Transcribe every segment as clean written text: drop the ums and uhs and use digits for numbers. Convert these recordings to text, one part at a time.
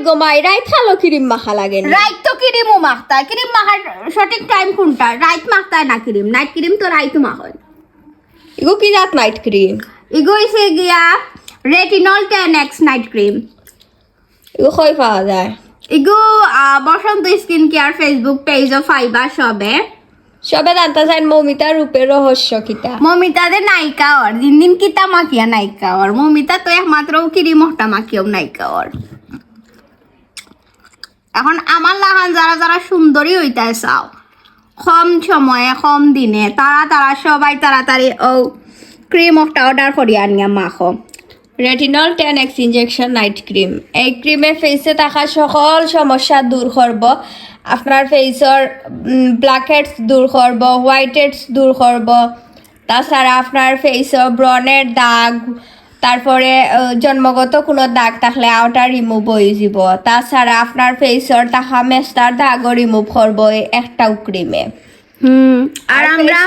গোমাই রাইত খালো ক্রিম মাখা লাগে রাইত তো ক্রিমও মাখতায় ক্রিম মাখার সঠিক টাইম কোনটা রাইত মাখতায় না ক্রিম নাইট ক্রিম তো রাইত মাখায় ইগো কি জাত নাইট ক্রিম ইগো হইছে গিয়া retinol 10x night cream ego কই পাওয়া যায় ইগো বসন্ত স্কিন কেয়ার ফেসবুক পেজ ফাইবা সবে জানতে চান মমিতা রূপের রহস্য কিতা মমিতাদের নায়িকা ওর দিন দিন কিতা মাখিয়া নায়িকা ওর মমিতা তো একমাত্র ক্রিমটা মাখিয়াও নায়িকা ওর এখন আমার লাহান যারা যারা সুন্দরী হইতে চাও কম সময়ে কম দিনে তারা সবাই তাড়াতাড়ি ও ক্রিম একটা অর্ডার করি আনিয়া মাখো retinol 10x injection night cream এই ক্রিমে ফেসে থাকা সকল সমস্যা দূর করব আপনার ফেসের ব্ল্যাক হেডস দূর করব হোয়াইট হেডস দূর করব তাছাড়া আপনার ফেসের ব্রণের দাগ তারপরে জন্মগত কোনো দাগ থাকলে আউটার রিমুভ হয়ে যাব তাছাড়া আপনার ফেসের থাকা মেস্টার দাগও রিমুভ করব একটাও ক্রিমে আর আমরা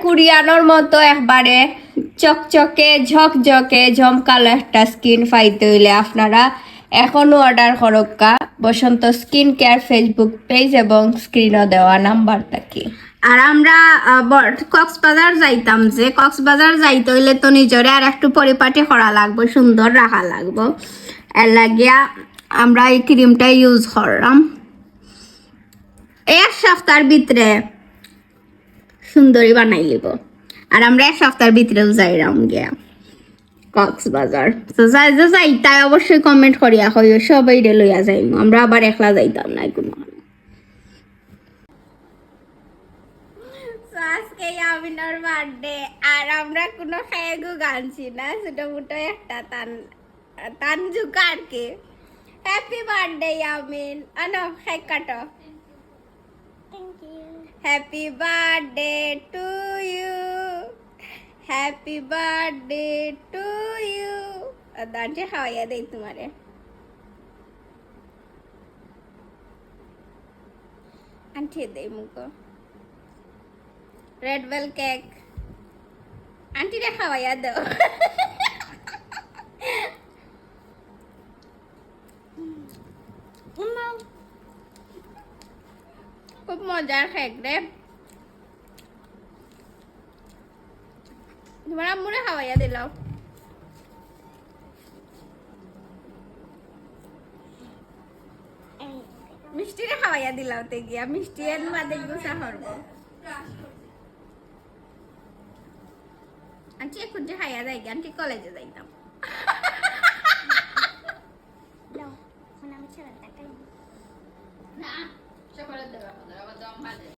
কুরিয়ানোর মতো একবারে চকচকে ঝকঝকে ঝমকালো একটা স্কিন পাইতে হইলে আপনারা এখনো অর্ডার করক্কা বসন্ত স্কিন কেয়ার ফেসবুক পেজ এবং স্ক্রিনও দেওয়া নাম্বার থাকি আর আমরা কক্সবাজার যাইতাম যে কক্সবাজার যাইতে হইলে তো নিজরে আর একটু পরিপাটি করা লাগবে সুন্দর রাখা লাগবে এর লাগিয়া আমরা এই ক্রিমটা ইউজ করলাম এক সপ্তাহের ভিতরে সুন্দরী বানাই লিব আর আমরা এক সপ্তাহের ভিতরেও যাইরাম গিয়া কক্সবাজার তো যাই তাই অবশ্যই কমেন্ট করিয়া হইও সবাই রে লইয়া যাইম আমরা আবার একলা যাইতাম না কোনো আজকে ইয়ামিনের বার্থডে আর আমরা কোনো খেয়েগু গানছি না ছোট মোটো একটা তান ঝুঁকা আর কি হ্যাপি বার্থডে ইয়ামিন আনো খেক কাটো happy birthday to you happy birthday to you দাঁড়িয়ে খাওয়াইয়া দেই তোমারে আন্টি দেই মুখো রেড বেল কেক আন্টি রে খাওয়াইয়া দাও খুব মজার কেক রে তোমার আম্মুরে খাওয়াইয়া দিলাও মিষ্টি রে খাওয়াইয়া দিলাও তে গিয়া মিষ্টি এর মাঝে গুছা করব আন্টি এখন যে খাইয়া যাই আন্টি কলেজে যাইতাম না চকলেট দেবা